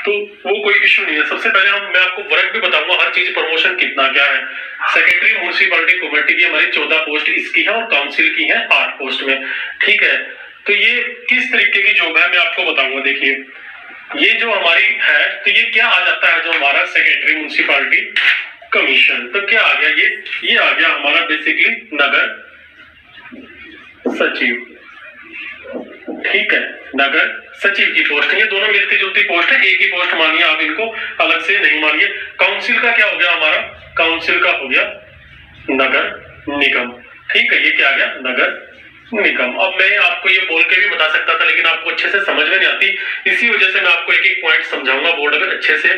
तो वो कोई इश्यू नहीं है। सबसे पहले मैं आपको वर्क भी बताऊंगा, हर चीज प्रमोशन कितना क्या है। सेक्रेटरी म्युनिसिपैलिटी कमेटी की हमारी 14 पोस्ट इसकी है और काउंसिल की है 8 पोस्ट में, ठीक है। तो ये किस तरीके की जॉब है मैं आपको बताऊंगा। देखिए ये जो हमारी है, तो ये क्या आ जाता है, जो हमारा सेक्रेटरी म्युनिसिपैलिटी कमीशन, तो क्या आ गया, ये आ गया हमारा बेसिकली नगर सचिव, ठीक है, नगर सचिव की पोस्ट। ये दोनों मिलती जुलती पोस्ट है, एक ही पोस्ट मानिए आप, इनको अलग से नहीं मानिए। काउंसिल का क्या हो गया हमारा, काउंसिल का हो गया नगर निगम, ठीक है। ये क्या आ गया, नगर निगम। अब मैं आपको ये बोल के भी बता सकता था, लेकिन आपको अच्छे से समझ में नहीं आती, इसी वजह से मैं आपको एक एक पॉइंट समझाऊंगा बोर्ड में अच्छे से।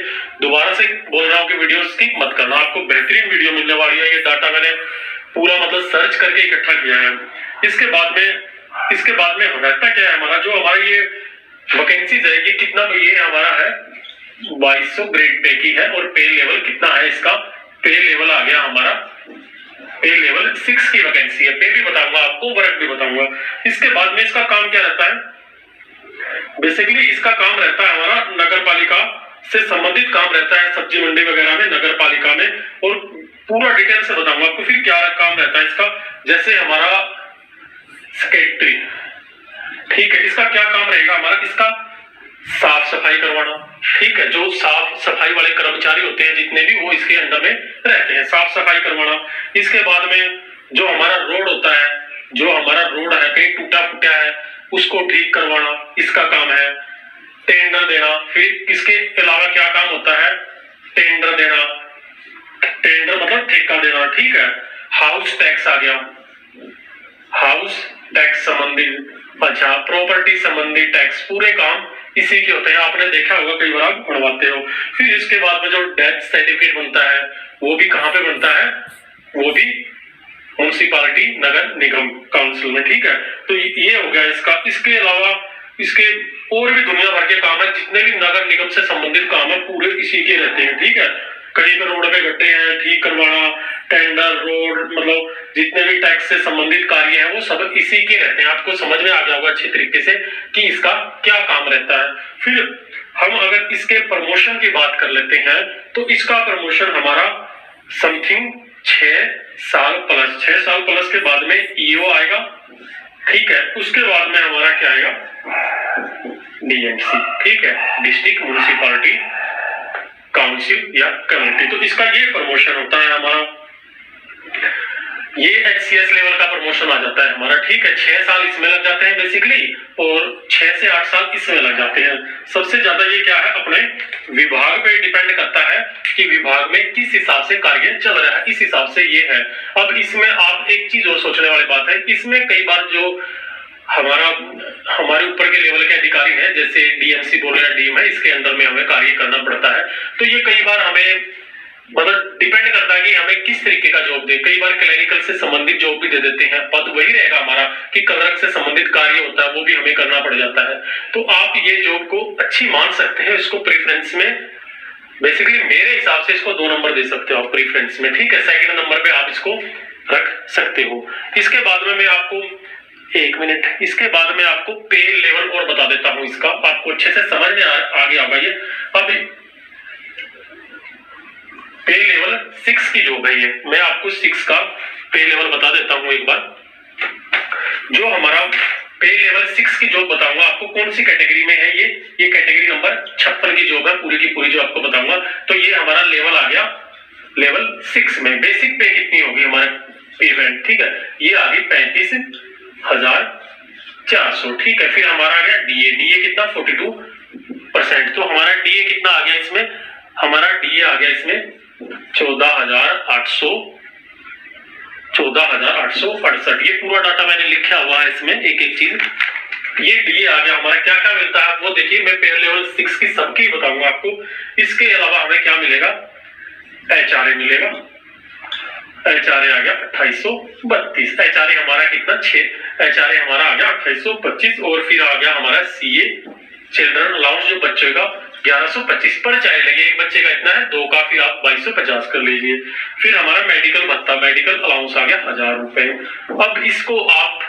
दोबारा से बोल रहा हूँ कि वीडियो स्किप मत करना, आपको बेहतरीन वीडियो मिलने वाली है। ये डाटा मैंने पूरा मतलब सर्च करके इकट्ठा किया है। इसके बाद में रहता क्या है हमारा, जो हमारा ये वैकेंसीज है, ये कितना, ये हमारा है 2200 ग्रेड पे की है, और पे लेवल कितना है इसका, पे लेवल आ गया हमारा, पे लेवल 6 की वैकेंसी है। पे भी बताऊंगा आपको, वर्क भी बताऊंगा। इसके बाद में इसका काम क्या रहता है, बेसिकली इसका काम रहता है हमारा नगर पालिका से संबंधित काम रहता है, सब्जी मंडी वगैरह में, नगर पालिका में, और पूरा डिटेल से बताऊंगा आपको फिर क्या काम रहता है इसका। जैसे हमारा सेक्रेटरी, ठीक है, इसका क्या काम रहेगा हमारा, इसका साफ सफाई करवाना, ठीक है। जो साफ सफाई वाले कर्मचारी होते हैं जितने भी, वो इसके अंडर में रहते हैं, साफ सफाई करवाना। इसके बाद में जो हमारा रोड होता है, जो हमारा रोड है कहीं टूटा फूटा है उसको ठीक करवाना, इसका काम है। टेंडर देना, फिर इसके अलावा क्या काम होता है, टेंडर देना, टेंडर मतलब ठेका देना, ठीक है। हाउस टैक्स आ गया, हाउस टैक्स संबंधित, अच्छा प्रॉपर्टी संबंधी टैक्स, पूरे काम इसी के होते हैं। आपने देखा होगा कई बार आप बनवाते हो। फिर इसके बाद में जो डेथ सर्टिफिकेट बनता है, वो भी कहाँ पे बनता है, वो भी म्युनिसिपैलिटी नगर निगम काउंसिल में, ठीक है। तो ये हो गया इसका। इसके अलावा इसके और भी दुनिया भर के काम है, जितने भी नगर निगम से संबंधित काम है पूरे इसी के रहते हैं, ठीक है। कहीं पे रोड पे गड्ढे हैं ठीक करवाना, टेंडर रोड, मतलब जितने भी टैक्स से संबंधित कार्य हैं वो सब इसी के रहते हैं। आपको समझ में आ गया होगा अच्छी तरीके से कि इसका क्या काम रहता है। फिर हम अगर इसके प्रमोशन की बात कर लेते हैं, तो इसका प्रमोशन हमारा समथिंग 6 साल प्लस के बाद में ईओ आएगा, ठीक है। उसके बाद में हमारा क्या आएगा, डीएमसी, ठीक है, डिस्ट्रिक्ट म्युनिसिपैलिटी काउंसिल या कमेटी। तो इसका ये प्रमोशन होता है हमारा, ये एचसीएस लेवल का प्रमोशन आ जाता है हमारा, ठीक है। 6 साल इसमें लग जाते हैं बेसिकली, और 6 से 8 साल इसमें लग जाते हैं। सबसे ज्यादा ये क्या है, अपने विभाग पे डिपेंड करता है कि विभाग में किस हिसाब से कार्य चल रहा है, इस हिसाब से ये है। अब इसमें आप एक चीज और सोचने वाली बात है, इसमें कई बार जो हमारे ऊपर के लेवल के अधिकारी हैं, जैसे डीएमसी बोल रहे हैं, डीएम है, इसके अंदर में हमें कार्य करना पड़ता है। तो ये कई बार हमें मतलब डिपेंड करता है कि हमें किस तरीके का जॉब दे। कई बार क्लरिकल से संबंधित जॉब भी दे देते हैं, पद वही रहेगा हमारा कि क्लर्क से संबंधित कार्य होता है, वो भी हमें करना पड़ जाता है। तो आप ये जॉब को अच्छी मान सकते हैं, इसको प्रेफरेंस में, बेसिकली मेरे हिसाब से इसको 2 नंबर दे सकते हो आप प्रेफरेंस में, ठीक है। सेकंड नंबर पे आप इसको रख सकते हो। इसके बाद में मैं आपको 1 मिनट, इसके बाद में आपको पे लेवल और बता देता हूं इसका, आपको अच्छे से समझ में आ गया होगा ये। अब पे लेवल 6 की जॉब है ये, मैं आपको 6 का पे लेवल बता देता हूं एक बार। जो हमारा पे लेवल 6 की जॉब बताऊंगा आपको कौन सी कैटेगरी में है, ये कैटेगरी नंबर 56 की जॉब है पूरी की पूरी जो आपको बताऊंगा। तो ये हमारा लेवल आ गया लेवल 6 में। बेसिक पे कितनी होगी हमारे पेमेंट, ठीक है, ये आ गई 35,400, ठीक है। फिर हमारा आ गया डीए कितना 42%। तो हमारा डीए कितना आ गया इसमें, हमारा डीए आ गया इसमें 14,868। ये पूरा डाटा मैंने लिखा हुआ है इसमें, एक एक चीज। ये डीए आ गया हमारा। क्या क्या मिलता है वो देखिए, मैं पे लेवल 6 की सबकी बताऊंगा आपको। इसके अलावा हमें क्या मिलेगा, एचआरए मिलेगा। एचआरए आ गया 2832। एचआरए हमारा कितना 6, एचआरए हमारा आ गया 2825। और फिर आ गया हमारा सीए चिल्ड्रन अलाउंस जो बच्चों का 1125 पर चाइल्ड लगे, एक बच्चे का इतना है, 2 का फिर आप 2250 कर लीजिए। फिर हमारा मेडिकल भत्ता, मेडिकल अलाउंस आ गया 1000 रुपए। अब इसको आप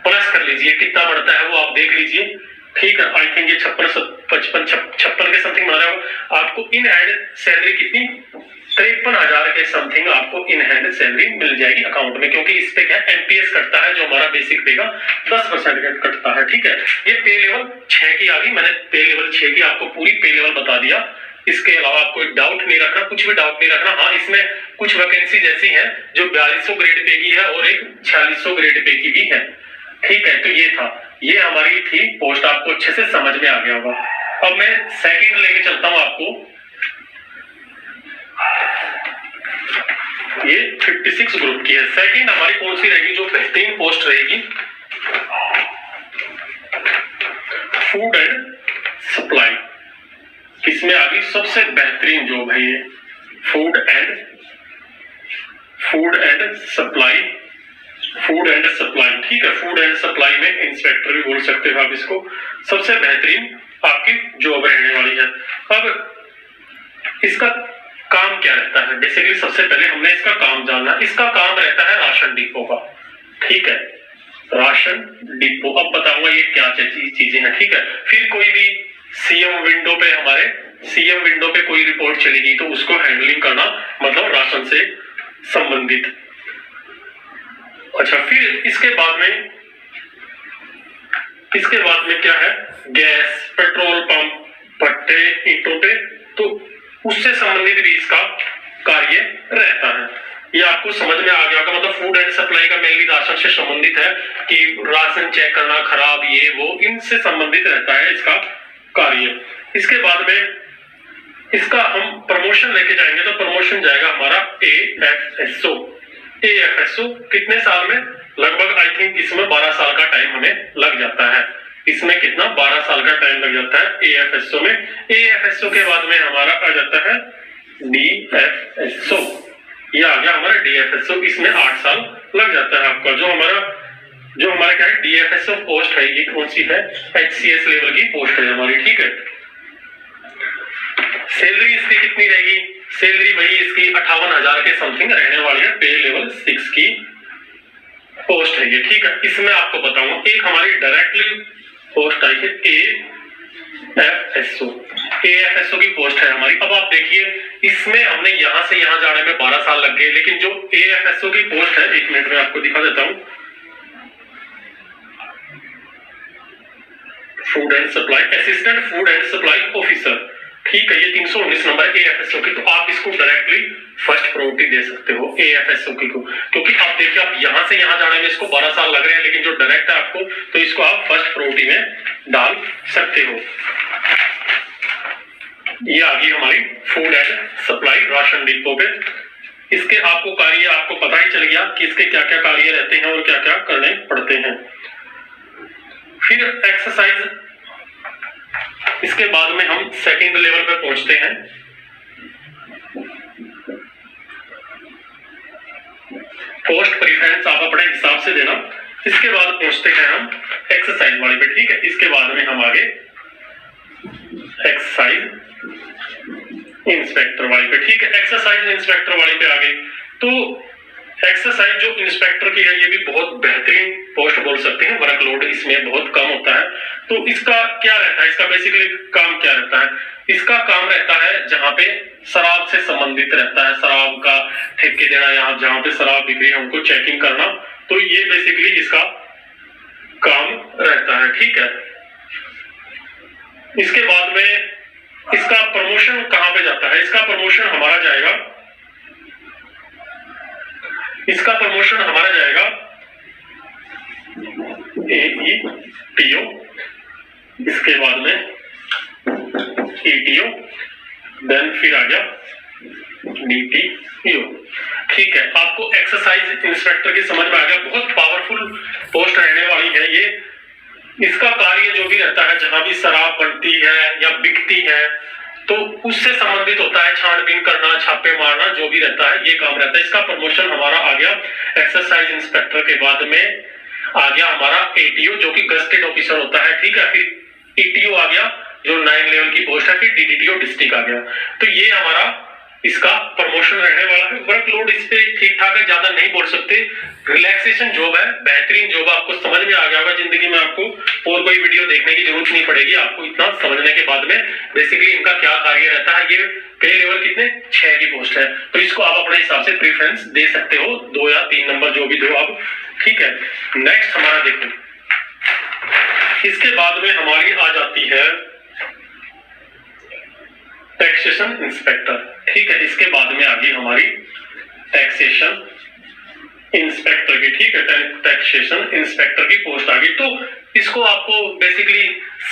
प्लस कर लीजिए, कितना बढ़ता है वो आप देख लीजिए। ठीक है, आई थिंक ये 56 के समथिंग बना रहा होगा। आपको इन हैंड सैलरी कितनी 53,000 के समथिंग आपको इन हैंड सैलरी मिल जाएगी अकाउंट में, क्योंकि इस पे क्या एमपीएस कटता है जो हमारा बेसिक पे का 10% कटता है। ठीक है, ये पे लेवल 6 की आ गई, मैंने पे लेवल 6 की आपको पूरी पे लेवल बता दिया। इसके अलावा आपको डाउट नहीं रखना, कुछ भी डाउट नहीं रखना। हाँ, इसमें कुछ वैकेंसी ऐसी हैं जो 4200 ग्रेड पे की है और एक 4600 ग्रेड पे की भी है। ठीक है, तो ये था, ये हमारी थी पोस्ट, आपको अच्छे से समझ में आ गया होगा। अब मैं सेकंड लेके चलता हूं आपको। ये 56 ग्रुप की है। सेकंड हमारी कौन सी रहेगी जो बेहतरीन पोस्ट रहेगी? Food and supply. किसमें आ गई सबसे बेहतरीन जॉब है ये? Food and supply. Food and supply, ठीक है, फूड एंड सप्लाई में इंस्पेक्टर भी बोल सकते हो आप इसको। सबसे बेहतरीन आपकी जॉब रहने वाली है। अब इसका काम क्या रहता है? बेसिकली सबसे पहले हमने इसका काम जानना। इसका काम रहता है राशन डिपो का। ठीक है, राशन डिपो। अब बताऊंगा ये क्या चीजें हैं। ठीक है, फिर कोई भी सीएम विंडो पे, हमारे सीएम विंडो पे कोई रिपोर्ट चलेगी तो उसको हैंडलिंग करना, मतलब राशन से संबंधित। अच्छा, फिर इसके बाद में क्या है? गैस, पेट्रोल पंप, भट्टे, ईंटों पे, तो उससे संबंधित भी इसका कार्य रहता है। ये आपको समझ में आ गया होगा। मतलब फूड एंड सप्लाई का मेनली राशन से संबंधित है कि राशन चेक करना, खराब ये वो, इनसे संबंधित रहता है इसका कार्य। इसके बाद में इसका हम प्रमोशन लेके जाएंगे तो प्रमोशन जाएगा हमारा एएफएसओ। एएफएसओ कितने साल में? लगभग आई थिंक इसमें 12 साल का टाइम हमें लग जाता है। इसमें कितना? 12 साल का टाइम लग जाता है एएफएसओ में। एएफएसओ के बाद में हमारा आ जाता है डीएफएसओ। ये आ गया हमारा डीएफएसओ। इसमें 8 साल लग जाता है आपका। जो हमारा क्या है? डीएफएसओ पोस्ट है, ये कौन सी है? एचसीएस लेवल की पोस्ट है हमारी। ठीक है, सैलरी इसकी कितनी रहेगी? सैलरी वही इसकी 58,000 के समथिंग रहने वाली है। पे लेवल 6 की पोस्ट है ये। ठीक है, इसमें आपको बताऊंगा एक हमारी डायरेक्टली पोस्ट आई है एएफएसओ। एएफएसओ की पोस्ट है हमारी। अब आप देखिए, इसमें हमने यहां से यहां जाने में 12 साल लग गए, लेकिन जो एएफएसओ की पोस्ट है, 1 मिनट में आपको दिखा देता हूं। Food and supply, assistant food and supply officer. ठीक है, ये 319 नंबर एएफएसओ की। तो आप इसको डायरेक्टली फर्स्ट प्रायोरिटी दे सकते हो एएफएसओ की को, क्योंकि आप देखिए, आप यहां से यहां जाने में इसको 12 साल लग रहे हैं, लेकिन जो डायरेक्ट है आपको, तो इसको आप फर्स्ट प्रायोरिटी में डाल सकते हो। ये आ गई हमारी food and supply ration depot पे। इसके आपको कार्य आपको पता ही चल गया कि इसके क्या क्या कार्य रहते हैं और क्या क्या करने पड़ते हैं। फिर एक्सरसाइज, इसके बाद में हम सेकंड लेवल पे पहुंचते हैं। पोस्ट प्रेफरेंस आप अपने हिसाब से देना। इसके बाद पहुंचते हैं हम एक्सरसाइज वाले पे। ठीक है, इसके बाद में हम आगे एक्सरसाइज इंस्पेक्टर वाले पे। ठीक है, एक्सरसाइज इंस्पेक्टर वाले पे आ गए। तो एक्सरसाइज जो इंस्पेक्टर की है, ये भी बहुत बेहतरीन पोस्ट बोल सकते हैं। वर्कलोड इसमें बहुत कम होता है। तो इसका क्या रहता है? इसका बेसिकली काम क्या रहता है? इसका काम रहता है जहां पे शराब से संबंधित रहता है, शराब का ठेके देना, यहाँ जहां पे शराब बिक रही है उनको चेकिंग करना। तो ये बेसिकली इसका काम रहता है। ठीक है, इसके बाद में इसका प्रमोशन कहां पे जाता है? इसका प्रमोशन हमारा जाएगा एईटीओ, इसके बाद में ईटीओ, देन फिर आ गया डीटीओ। ठीक है, आपको एक्सरसाइज इंस्पेक्टर की समझ में आ गया। बहुत पावरफुल पोस्ट रहने वाली है ये। इसका कार्य जो भी रहता है, जहां भी शराब बनती है या बिकती है, तो उससे संबंधित होता है। छानबीन करना, छापे मारना, जो भी रहता है, ये काम रहता है। इसका प्रमोशन हमारा आ गया एक्सरसाइज इंस्पेक्टर के बाद में आ गया हमारा एटीओ, जो कि गस्टेड ऑफिसर होता है। ठीक है, फिर ईटीओ आ गया जो 9 लेवल की पोस्ट है, फिर डीटीओ डिस्ट्रिक्ट आ गया। तो ये हमारा इसका प्रमोशन रहने वाला है। वर्कलोड इस पे ठीक ठाक है, ज्यादा नहीं बोल सकते। रिलैक्सेशन जॉब है, बेहतरीन जॉब, आपको समझ में आ गया होगा। जिंदगी में आपको और कोई वीडियो देखने की जरूरत नहीं पड़ेगी, आपको इतना समझने के बाद में बेसिकली इनका क्या कार्य रहता है। ये पे लेवल कितने 6 की पोस्ट है, तो इसको आप अपने हिसाब से प्रेफरेंस दे सकते हो, 2 या 3 नंबर जो भी दो आप, ठीक है। नेक्स्ट हमारा देखो, इसके बाद में हमारी आ जाती है टैक्सेशन इंस्पेक्टर, ठीक है। इसके बाद में आ गई हमारी टैक्सेशन इंस्पेक्टर की, ठीक है। टैक्सेशन इंस्पेक्टर की पोस्ट आ गई, तो इसको आपको बेसिकली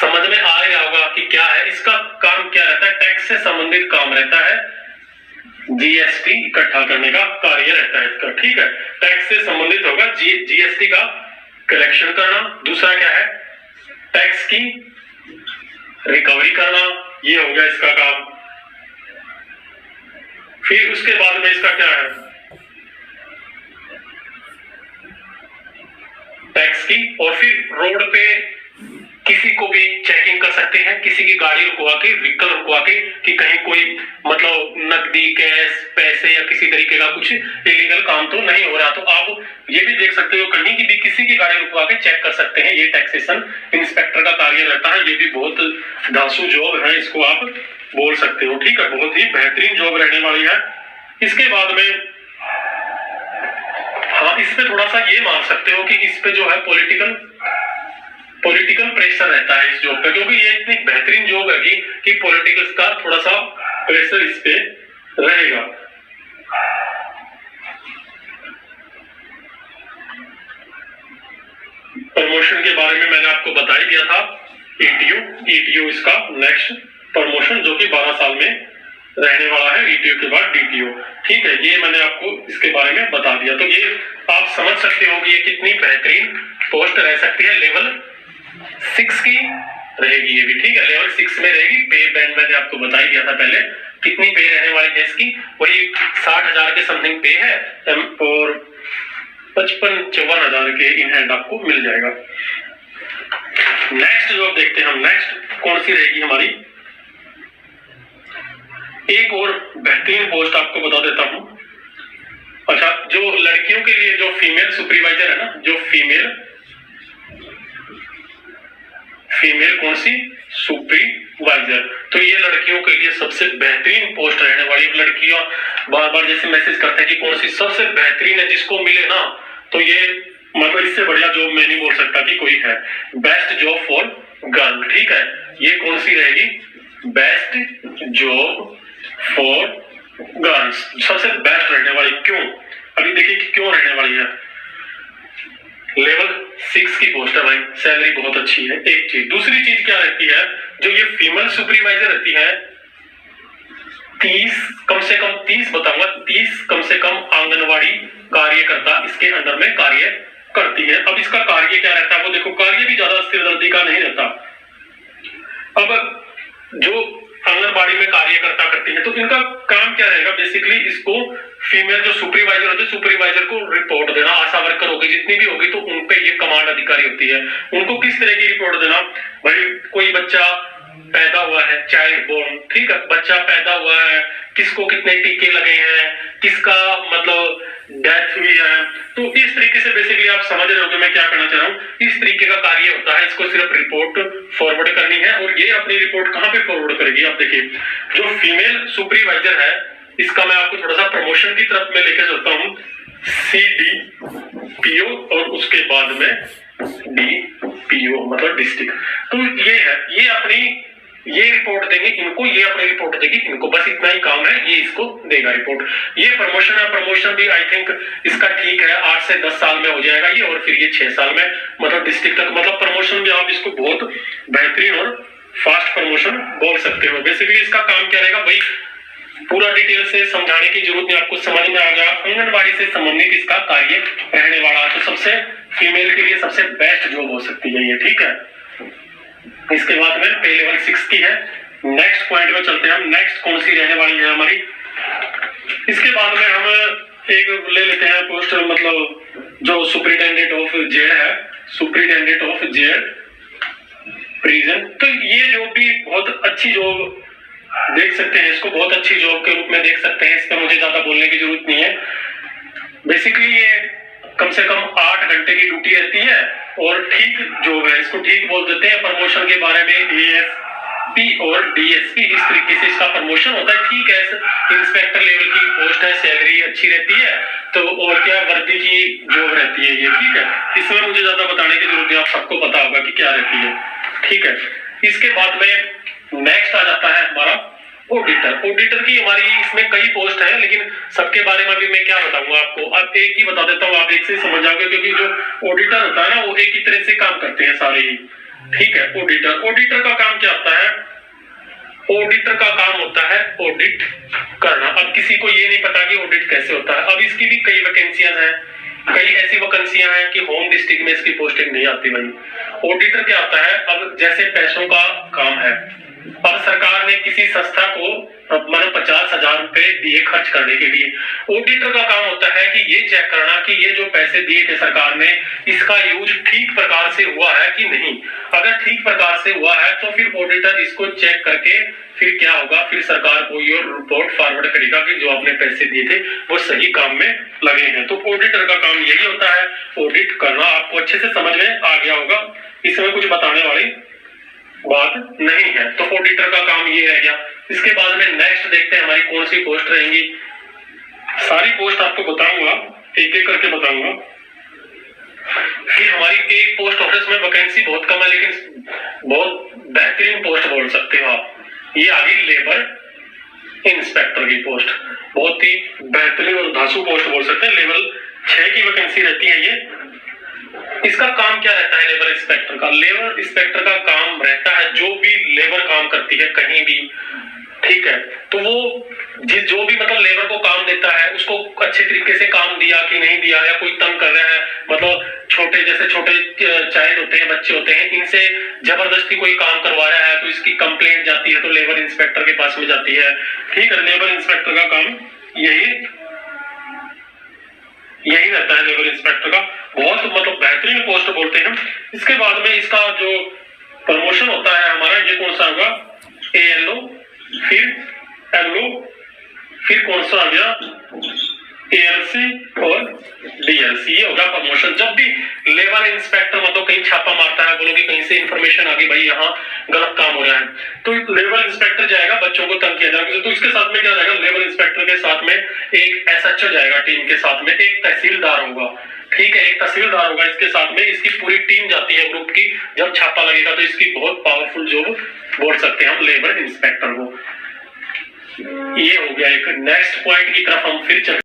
समझ में आ रहा होगा कि क्या है इसका काम, क्या रहता है। टैक्स से संबंधित काम रहता है, जीएसटी इकट्ठा करने का कार्य रहता है इसका, ठीक है। टैक्स से संबंधित होगा, जीएसटी का कलेक्शन करना। दूसरा क्या है, टैक्स की रिकवरी करना, ये हो गया इसका काम। फिर उसके बाद में इसका क्या है, टैक्स की, और फिर रोड पे किसी को भी चेकिंग कर सकते हैं, किसी की गाड़ी रुकवा के, व्हीकल रुकवा के, कि कहीं कोई मतलब नकदी, कैश, पैसे या किसी तरीके का कुछ इलीगल काम तो नहीं हो रहा। तो आप ये भी देख सकते हो, कहीं की भी किसी की गाड़ी रुकवा के चेक कर सकते हैं। ये टैक्सेशन इंस्पेक्टर का कार्य रहता है। ये भी बहुत धांसू जॉब है, इसको आप बोल सकते हो, ठीक है। बहुत ही बेहतरीन जॉब रहने वाली है। इसके बाद में हाँ, इस पे थोड़ा सा ये मान सकते हो कि इस पे जो है पॉलिटिकल प्रेशर रहता है इस जॉब पे, क्योंकि ये इतनी बेहतरीन जॉब है कि पॉलिटिकल्स का थोड़ा सा प्रेशर इस पे रहेगा। प्रमोशन के बारे में मैंने आपको बता ही दिया था, ईटीओ इसका नेक्स्ट प्रमोशन जो कि 12 साल में रहने वाला है, ईटीओ के बाद डीटीओ, ठीक है। ये मैंने आपको इसके बारे में बता दिया, तो ये आप समझ सकते हो कि ये कितनी बेहतरीन पोस्ट रह सकती है। लेवल 6 की रहेगी ये भी, ठीक है। लेवल 6 में रहेगी। पे बैंड मैंने आपको बता ही दिया था पहले, कितनी पे रहने वाली है इसकी, वही 60,000 के समथिंग पे है, और 55-54 हजार के इन हैंड आपको मिल जाएगा। नेक्स्ट जो देखते हैं हम, नेक्स्ट कौन सी रहेगी हमारी, एक और बेहतरीन पोस्ट आपको बता देता हूं। अच्छा, जो लड़कियों के लिए जो फीमेल सुपरवाइजर है ना, जो फीमेल कौन सी सुपरवाइजर, तो ये लड़कियों के लिए सबसे बेहतरीन पोस्ट रहने वाली। लड़कियां बार बार जैसे मैसेज करते हैं कि कौन सी सबसे बेहतरीन है, जिसको मिले ना, तो ये मतलब इससे बढ़िया जॉब मैं नहीं बोल सकता कि कोई है। बेस्ट जॉब फॉर गर्ल, ठीक है। ये कौन सी रहेगी, बेस्ट जॉब फॉर गर्ल्स, सबसे बेस्ट रहने वाली। क्यों, अभी देखिए कि क्यों रहने वाली है। लेवल 6 की पोस्ट है भाई, सैलरी बहुत अच्छी है, एक चीज। दूसरी चीज क्या रहती है, जो ये फीमेल सुपरवाइजर रहती है, 30 कम से कम 30 बताऊंगा, 30 कम से कम आंगनवाड़ी कार्यकर्ता इसके अंडर में कार्य करती है। अब इसका कार्य क्या रहता है, वो देखो, कार्य भी ज्यादा सिरदर्दी का नहीं रहता। अब जो आंगनबाड़ी में कार्यकर्ता करती है, तो इनका काम क्या रहेगा, बेसिकली इसको फीमेल जो सुपरवाइजर होते हैं, सुपरवाइजर को रिपोर्ट देना। आशा वर्कर होगी जितनी भी होगी, तो उन पे ये कमांड अधिकारी होती है, उनको किस तरह की रिपोर्ट देना। भाई कोई बच्चा पैदा हुआ है, चाइल्ड बोर्न, ठीक है, बच्चा पैदा हुआ है, किसको कितने टीके लगे हैं, किसका मतलब डेथ हुई है, तो इस तरीके से बेसिकली आप समझ रहे हो कि मैं क्या करना चाह रहा हूँ। इस तरीके का कार्य होता है, इसको सिर्फ रिपोर्ट फॉरवर्ड करनी है। और ये अपनी रिपोर्ट कहाँ पे फॉरवर्ड करेगी, आप देखिए, जो फीमेल सुपरवाइजर है, इसका मैं आपको थोड़ा सा प्रमोशन की तरफ में लेकर चलता हूँ, CDPO और उसके बाद में DPO मतलब डिस्ट्रिक्ट। तो ये है, ये रिपोर्ट देंगे इनको, ये अपनी रिपोर्ट देगी इनको, बस इतना ही काम है, ये इसको देगा रिपोर्ट। ये प्रमोशन है, प्रमोशन भी आई थिंक इसका ठीक है, 8 से 10 साल में हो जाएगा ये, और फिर ये 6 साल में मतलब डिस्ट्रिक्ट तक, मतलब प्रमोशन भी आप इसको बहुत बेहतरीन और फास्ट प्रमोशन बोल सकते हो। बेसिकली इसका काम क्या रहेगा, भाई पूरा डिटेल से समझाने की जरूरत नहीं, आपको समझ में आ गया। आंगनबाड़ी से संबंधित इसका कार्य रहने वाला है, तो सबसे फीमेल के लिए सबसे बेस्ट जॉब हो सकती है ये, ठीक है। इसके बाद में पे लेवल 6 की है। नेक्स्ट पॉइंट में चलते हैं हम, नेक्स्ट कौन सी रहने वाली है हमारी। इसके बाद में हम एक ले लेते हैं पोस्ट, मतलब जो सुपरिटेंडेंट ऑफ जेल है, सुपरिटेंडेंट ऑफ जेल प्रिजन। तो ये जॉब भी बहुत अच्छी जॉब देख सकते हैं इसको, बहुत अच्छी जॉब के रूप में देख सकते हैं, इस पर मुझे ज्यादा बोलने की जरूरत नहीं है। बेसिकली ये कम से कम 8 घंटे की ड्यूटी रहती है और ठीक जॉब है, इसको ठीक बोल देते हैं। प्रमोशन के बारे में एएसपी और डीएसपी इस तरीके से इसका प्रमोशन होता है। ठीक है, इंस्पेक्टर लेवल की पोस्ट है, सैलरी अच्छी रहती है, तो और क्या वर्दी की जॉब रहती है ये। ठीक है, इसमें मुझे ज्यादा बताने की जरूरत नहीं, आप सबको पता होगा कि क्या रहती है। ठीक है, इसके बाद में नेक्स्ट आ जाता है हमारा ऑडिटर। ऑडिटर की हमारी इसमें कई पोस्ट है, लेकिन सबके बारे में भी मैं क्या बताऊंगा आपको, अब एक ही बता देता हूँ, आप एक से समझ जाओगे, क्योंकि जो ऑडिटर होता है ना वो एक ही तरह से काम करते हैं सारे ही। ठीक है, ऑडिटर का काम क्या होता है? ऑडिटर का काम होता है ऑडिट करना। अब किसी को ये नहीं पता कि ऑडिट कैसे होता है। अब इसकी भी कई वैकेंसियां हैं, कई ऐसी वैकेंसियां हैं कि होम डिस्ट्रिक्ट में इसकी पोस्टिंग नहीं आती भाई। ऑडिटर क्या होता है? अब जैसे पैसों का काम है, अब सरकार ने किसी संस्था को मतलब 50,000 रुपए दिए खर्च करने के लिए, ऑडिटर का काम होता है कि ये चेक करना कि ये जो पैसे दिए थे सरकार ने, इसका यूज ठीक प्रकार से हुआ है कि नहीं। अगर ठीक प्रकार से हुआ है तो फिर ऑडिटर इसको चेक करके फिर क्या होगा, फिर सरकार को ये रिपोर्ट फॉरवर्ड करेगा कि जो आपने पैसे दिए थे वो सही काम में लगे हैं। तो ऑडिटर का काम यही होता है, ऑडिट करना। आपको अच्छे से समझ में आ गया होगा, इसमें कुछ बताने वाली बात नहीं है। तो ऑडिटर का काम ये रह गया। इसके बाद में नेक्स्ट देखते हैं हमारी कौन सी पोस्ट रहेंगी। सारी पोस्ट आपको बताऊंगा, एक एक करके बताऊंगा। फिर हमारी एक पोस्ट ऑफिस में वैकेंसी बहुत कम है, लेकिन बहुत बेहतरीन पोस्ट बोल सकते हो आप। ये आ गई लेबर इंस्पेक्टर की पोस्ट, बहुत ही बेहतरीन और धांसू पोस्ट बोल सकते हैं। लेवल 6 की वैकेंसी रहती है ये। इसका काम क्या रहता है लेबर इंस्पेक्टर का? लेबर इंस्पेक्टर का काम रहता है जो भी लेबर काम करती है कहीं भी, ठीक है, तो वो जो भी मतलब लेबर को काम देता है उसको अच्छे तरीके से काम दिया कि नहीं दिया, या कोई तंग कर रहा है, मतलब छोटे चाइल्ड होते हैं, बच्चे होते हैं, इनसे जबरदस्ती कोई काम करवा रहा है तो इसकी कंप्लेंट जाती है तो लेबर इंस्पेक्टर के पास में जाती है। ठीक है, लेबर इंस्पेक्टर का काम यही रहता है लेबर इंस्पेक्टर का। बहुत मतलब बेहतरीन पोस्ट बोलते हैं। इसके बाद में इसका जो प्रमोशन होता है हमारा, ये कौन सा होगा? ALO, फिर LO, फिर कौन सा आ गया? ALC और DLC। ये होगा प्रमोशन। जब भी लेबर इंस्पेक्टर मतलब कहीं छापा मारता है, बोलो कि कहीं से इंफॉर्मेशन आ गई भाई यहाँ गलत काम हो रहा है, तो लेबर इंस्पेक्टर जाएगा, बच्चों को तंग किया जाएगा, तो इसके साथ में क्या जाएगा? लेबर इंस्पेक्टर के साथ में एक SHO जाएगा, टीम के साथ में एक तहसीलदार होगा। ठीक है, एक तहसीलदार होगा इसके साथ में, इसकी पूरी टीम जाती है ग्रुप की। जब छापा लगेगा तो इसकी बहुत पावरफुल जॉब बोल सकते हैं हम लेबर इंस्पेक्टर को। ये हो गया एक। नेक्स्ट पॉइंट की तरफ हम फिर चलते